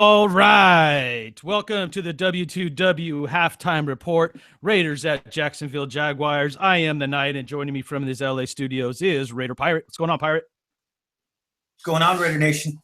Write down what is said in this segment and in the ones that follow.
All right. Welcome to the W2W halftime report. Raiders at Jacksonville Jaguars. I am the Knight, and joining me from these LA studios is Raider Pirate. What's going on, Pirate? What's going on, Raider Nation?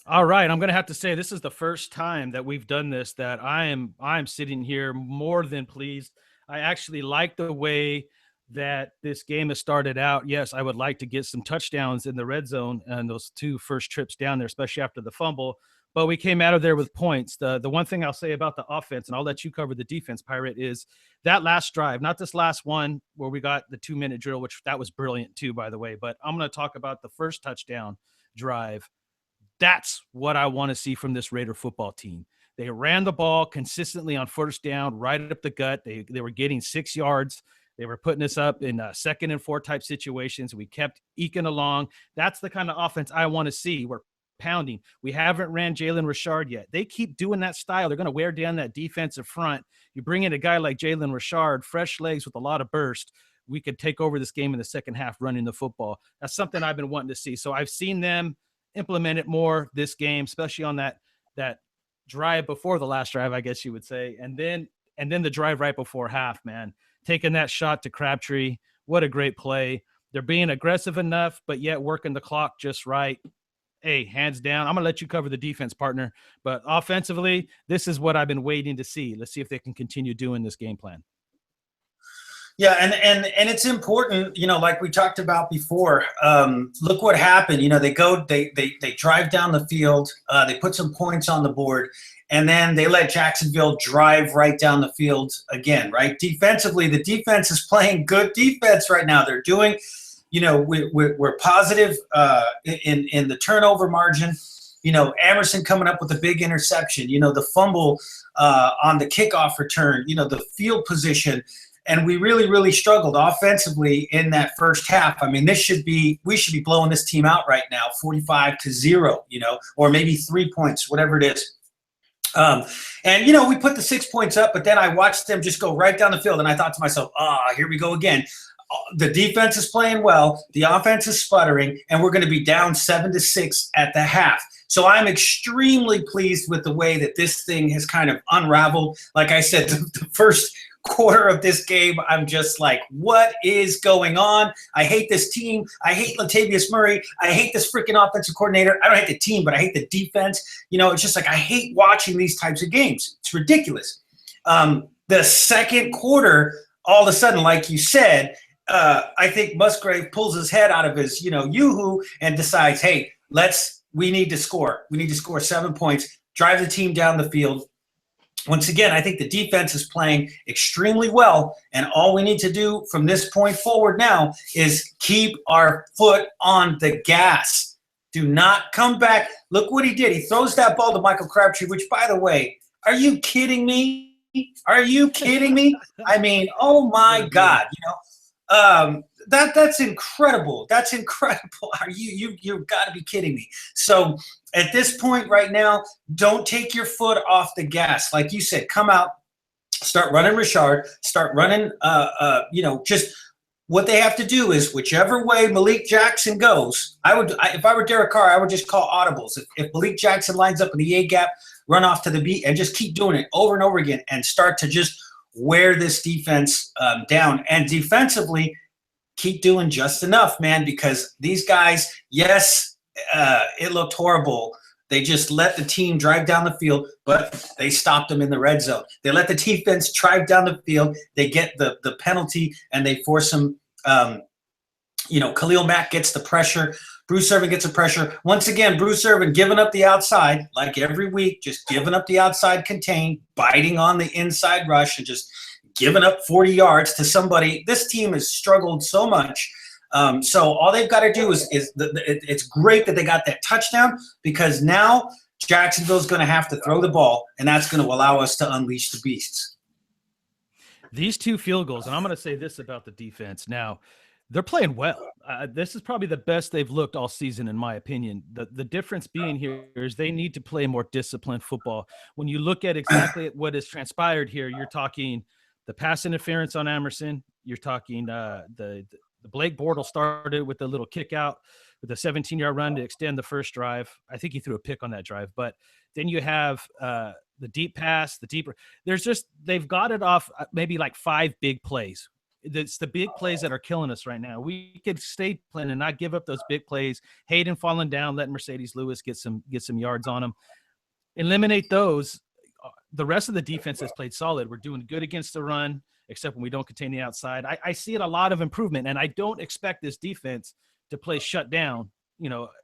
All right. I'm going to have to say this is the first time that we've done this that I'm sitting here more than pleased. I actually like the way that this game has started out. Yes, I would like to get some touchdowns in the red zone and those two first trips down there, especially after the fumble. But we came out of there with points. The one thing I'll say about the offense, and I'll let you cover the defense, Pirate, is that last drive, not this last one where we got the 2-minute drill, which that was brilliant too, by the way. But I'm going to talk about the first touchdown drive. That's what I want to see from this Raider football team. They ran the ball consistently on first down, right up the gut. They were getting 6 yards. They were putting us up in 2nd and 4 type situations. We kept eking along. That's the kind of offense I want to see. We're pounding. We haven't ran Jalen Richard yet. They keep doing that style. They're going to wear down that defensive front. You bring in a guy like Jalen Richard, fresh legs with a lot of burst. We could take over this game in the second half running the football. That's something I've been wanting to see. So I've seen them implement it more this game, especially on that drive before the last drive, I guess you would say, and then the drive right before half. Man, taking that shot to Crabtree, what a great play. They're being aggressive enough, but yet working the clock just right. Hey, hands down. I'm gonna let you cover the defense, partner. But offensively, this is what I've been waiting to see. Let's see if they can continue doing this game plan. Yeah, and it's important, like we talked about before. Look what happened. They drive down the field, they put some points on the board, and then they let Jacksonville drive right down the field again. Right, defensively, the defense is playing good defense right now. They're doing, we're positive in the turnover margin. Emerson coming up with a big interception. The fumble on the kickoff return. The field position. And we really, really struggled offensively in that first half. I mean, we should be blowing this team out right now, 45-0, or maybe 3 points, whatever it is. We put the 6 points up, but then I watched them just go right down the field, and I thought to myself, here we go again. The defense is playing well, the offense is sputtering, and we're going to be down 7-6 at the half. So I'm extremely pleased with the way that this thing has kind of unraveled. Like I said, the first quarter of this game, I'm just like, what is going on? I hate this team. I hate Latavius Murray. I hate this freaking offensive coordinator. I don't hate the team, but I hate the defense. It's just like I hate watching these types of games. It's ridiculous. The second quarter, all of a sudden, like you said, I think Musgrave pulls his head out of his, yoo-hoo and decides, hey, we need to score. We need to score 7 points, drive the team down the field. Once again, I think the defense is playing extremely well, and all we need to do from this point forward now is keep our foot on the gas. Do not come back. Look what he did. He throws that ball to Michael Crabtree, which, by the way, are you kidding me? Are you kidding me? I mean, oh, my God. That's incredible. That's incredible. You've got to be kidding me. So at this point right now, don't take your foot off the gas. Like you said, come out, start running Richard, start running, just what they have to do is whichever way Malik Jackson goes, if I were Derek Carr, I would just call audibles. If Malik Jackson lines up in the A gap, run off to the B and just keep doing it over and over again and start to just wear this defense down. And defensively, keep doing just enough, man, because these guys, yes, it looked horrible. They just let the team drive down the field, but they stopped them in the red zone. They let the defense drive down the field. They get the penalty, and they force them. Khalil Mack gets the pressure. Bruce Irvin gets the pressure. Once again, Bruce Irvin giving up the outside, like every week, just giving up the outside contain, biting on the inside rush, and just giving up 40 yards to somebody. This team has struggled so much. So all they've got to do is it's great that they got that touchdown, because now Jacksonville's going to have to throw the ball, and that's going to allow us to unleash the beasts. These 2 field goals, and I'm going to say this about the defense. Now, they're playing well. This is probably the best they've looked all season, in my opinion. The difference being here is they need to play more disciplined football. When you look at exactly what has transpired here, you're talking the pass interference on Emerson. You're talking the Blake Bortles started with a little kick out with a 17-yard run to extend the first drive. I think he threw a pick on that drive. But then you have the deep pass, the deeper. They've got it off maybe like 5 big plays. It's the big plays that are killing us right now. We could stay playing and not give up those big plays. Hayden falling down, letting Mercedes Lewis get some yards on him. Eliminate those. The rest of the defense has played solid. We're doing good against the run, except when we don't contain the outside. I see a lot of improvement, and I don't expect this defense to play shut down,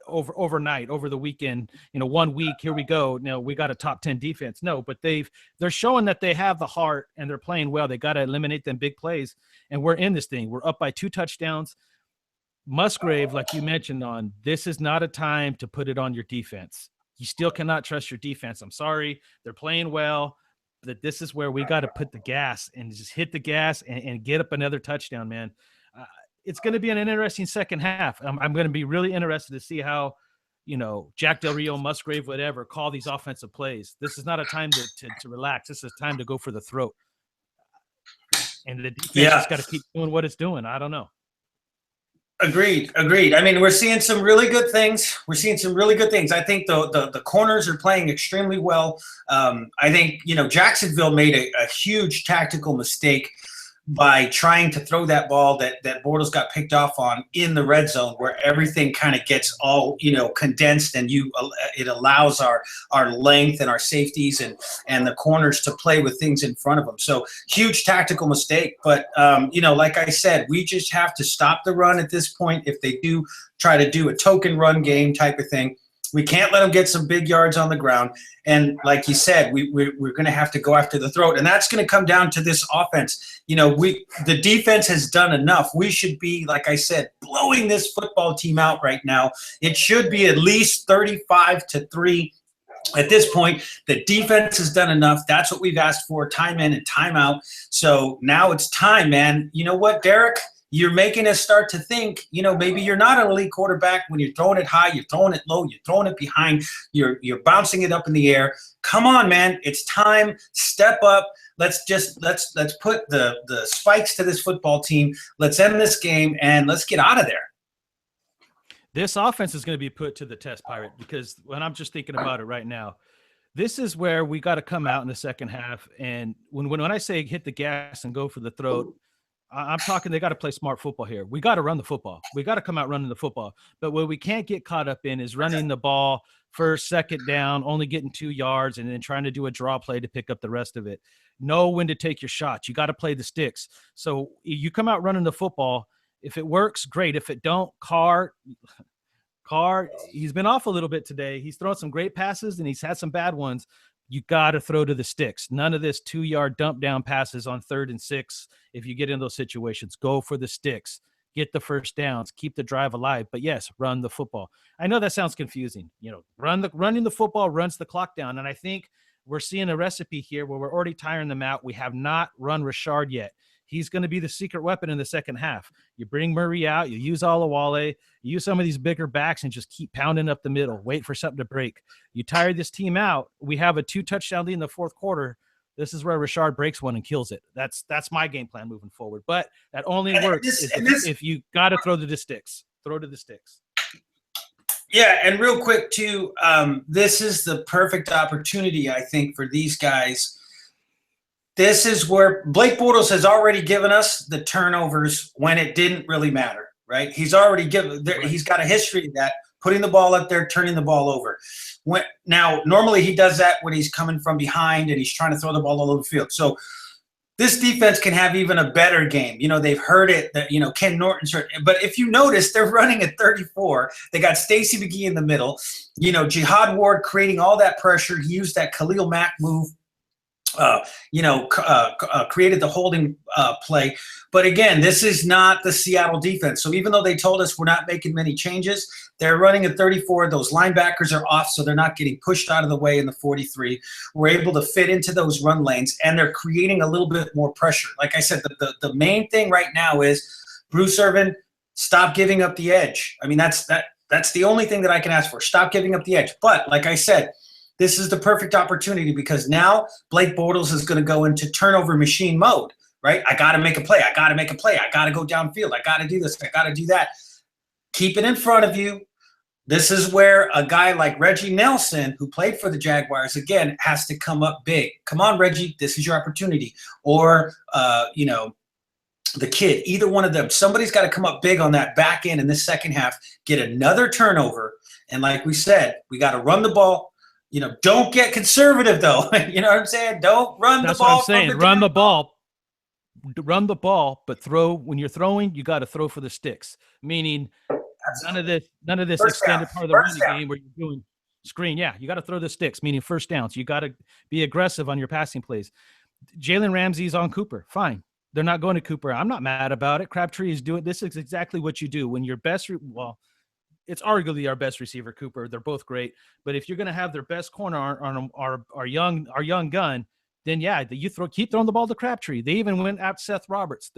overnight, over the weekend, 1 week, here we go. We got a top 10 defense. No, but they're showing that they have the heart and they're playing well. They got to eliminate them big plays, and we're in this thing. We're up by 2 touchdowns. Musgrave, like you mentioned, this is not a time to put it on your defense. You still cannot trust your defense. I'm sorry. They're playing well. That this is where we got to put the gas and just hit the gas and get up another touchdown, man. It's going to be an interesting second half. I'm going to be really interested to see how, Jack Del Rio, Musgrave, whatever, call these offensive plays. This is not a time to relax. This is time to go for the throat. And the defense just got to keep doing what it's doing. I don't know. Agreed. I mean, we're seeing some really good things. I think the corners are playing extremely well. I think, Jacksonville made a huge tactical mistake by trying to throw that ball that Bortles got picked off on in the red zone, where everything kind of gets all, condensed, and it allows our length and our safeties and the corners to play with things in front of them. So huge tactical mistake. But, like I said, we just have to stop the run at this point. If they do try to do a token run game type of thing, we can't let them get some big yards on the ground. And like you said, we're going to have to go after the throat. And that's going to come down to this offense. The defense has done enough. We should be, like I said, blowing this football team out right now. It should be at least 35-3. At this point, the defense has done enough. That's what we've asked for, time in and time out. So now it's time, man. You know what, Derek? You're making us start to think, maybe you're not an elite quarterback when you're throwing it high, you're throwing it low, you're throwing it behind, you're bouncing it up in the air. Come on, man. It's time. Step up. Let's put the spikes to this football team. Let's end this game and let's get out of there. This offense is going to be put to the test, Pirate, because when I'm just thinking about it right now, this is where we got to come out in the second half. And when I say hit the gas and go for the throat, I'm talking they got to play smart football here. We got to run the football. We got to come out running the football. But what we can't get caught up in is running the ball first, second down, only getting 2 yards, and then trying to do a draw play to pick up the rest of it. Know when to take your shots. You got to play the sticks. So you come out running the football. If it works, great. If it don't, Carr, he's been off a little bit today. He's thrown some great passes, and he's had some bad ones. You got to throw to the sticks. None of this 2-yard dump down passes on 3rd and 6. If you get in those situations, go for the sticks, get the first downs, keep the drive alive. But yes, run the football. I know that sounds confusing. Running the football runs the clock down. And I think we're seeing a recipe here where we're already tiring them out. We have not run Rashard yet. He's going to be the secret weapon in the second half. You bring Murray out, you use Olawale, you use some of these bigger backs and just keep pounding up the middle, wait for something to break. You tire this team out. We have a 2-touchdown lead in the fourth quarter. This is where Rashard breaks one and kills it. That's my game plan moving forward. But that only works if you got to throw to the sticks. Throw to the sticks. Yeah, and real quick, too, this is the perfect opportunity, I think, for these guys. This is where Blake Bortles has already given us the turnovers when it didn't really matter, right? He's already he's got a history of that, putting the ball up there, turning the ball over. Now, normally he does that when he's coming from behind and he's trying to throw the ball all over the field. So this defense can have even a better game. They've heard it that, Ken Norton's hurt. But if you notice, they're running at 34. They got Stacey McGee in the middle. Jihad Ward creating all that pressure. He used that Khalil Mack move. Created the holding play. But again, this is not the Seattle defense. So even though they told us we're not making many changes, they're running at 34. Those linebackers are off, so they're not getting pushed out of the way in the 43. We're able to fit into those run lanes, and they're creating a little bit more pressure. Like I said, the main thing right now is Bruce Irvin, stop giving up the edge. I mean, that's the only thing that I can ask for. Stop giving up the edge. But like I said, this is the perfect opportunity because now Blake Bortles is going to go into turnover machine mode, right? I got to make a play. I got to make a play. I got to go downfield. I got to do this. I got to do that. Keep it in front of you. This is where a guy like Reggie Nelson, who played for the Jaguars, again, has to come up big. Come on, Reggie, this is your opportunity. Or, the kid, either one of them, somebody's got to come up big on that back end in this second half, get another turnover. And like we said, we got to run the ball. Don't get conservative, though. You know what I'm saying? Don't run the ball. That's what I'm saying. Run the ball. Run the ball, but when you're throwing, you got to throw for the sticks. Meaning, none of this extended part of the running game where you're doing screen. Yeah, you got to throw the sticks, meaning first downs. You got to be aggressive on your passing plays. Jalen Ramsey's on Cooper. Fine. They're not going to Cooper. I'm not mad about it. Crabtree is doing this. Is exactly what you do when your best. It's arguably our best receiver, Cooper. They're both great, but if you're going to have their best corner on our young gun, then yeah, keep throwing the ball to Crabtree. They even went at Seth Roberts.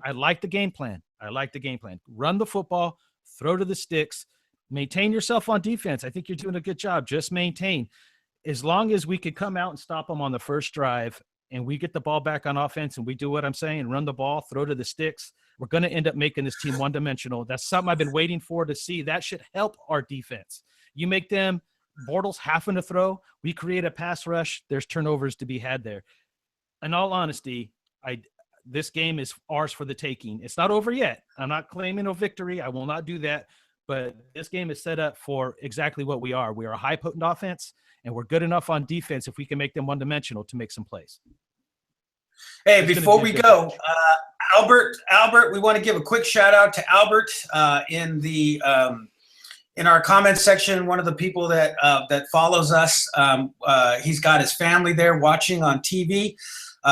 I like the game plan. Run the football, throw to the sticks, maintain yourself on defense. I think you're doing a good job. Just maintain. As long as we could come out and stop them on the first drive and we get the ball back on offense and we do what I'm saying, run the ball, throw to the sticks, we're going to end up making this team one-dimensional. That's something I've been waiting for to see. That should help our defense. You make them Bortles having to throw, we create a pass rush, there's turnovers to be had there. In all honesty, this game is ours for the taking. It's not over yet. I'm not claiming a victory. I will not do that. But this game is set up for exactly what we are. We are a high potent offense, and we're good enough on defense if we can make them one-dimensional to make some plays. Hey, before we go, Albert, we want to give a quick shout out to Albert in our comments section. One of the people that follows us, he's got his family there watching on TV.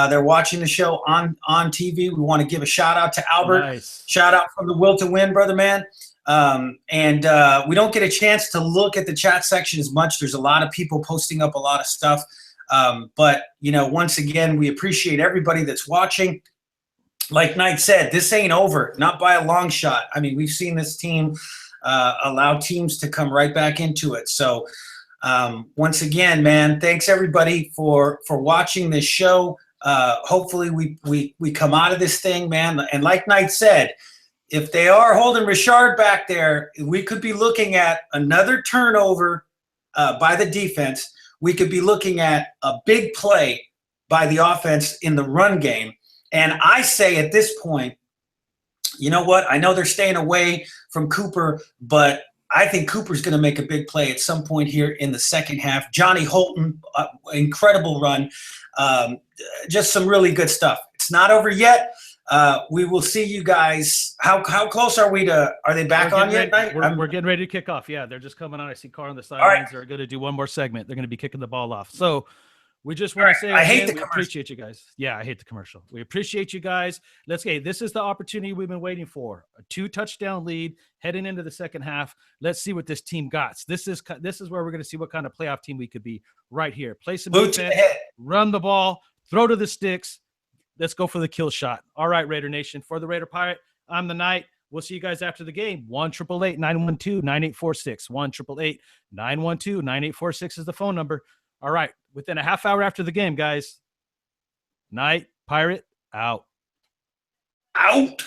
They're watching the show on TV. We want to give a shout out to Albert. Nice. Shout out from the Will to Win, brother man. We don't get a chance to look at the chat section as much. There's a lot of people posting up a lot of stuff. But once again, we appreciate everybody that's watching. Like Knight said, this ain't over, not by a long shot. I mean, we've seen this team allow teams to come right back into it. So once again, man, thanks everybody for watching this show. Hopefully we come out of this thing, man. And like Knight said, if they are holding Richard back there, we could be looking at another turnover by the defense. We could be looking at a big play by the offense in the run game. And I say at this point, you know what? I know they're staying away from Cooper, but I think Cooper's going to make a big play at some point here in the second half. Johnny Holton, incredible run. Just some really good stuff. It's not over yet. We will see you guys. How close are we to? Are they back on yet? We're getting ready to kick off. Yeah, they're just coming on. I see Carr on the sidelines. Right. They're going to do one more segment. They're going to be kicking the ball off. So we just want to say, we appreciate you guys. Yeah, I hate the commercial. We appreciate you guys. This is the opportunity we've been waiting for. A 2-touchdown lead heading into the second half. Let's see what this team got. This is where we're going to see what kind of playoff team we could be right here. Play some defense, run the ball, throw to the sticks. Let's go for the kill shot. All right, Raider Nation. For the Raider Pirate, I'm the Knight. We'll see you guys after the game. 1-888-912-9846. 1-888-912-9846 is the phone number. All right. Within a half hour after the game, guys. Knight, Pirate, out. Out.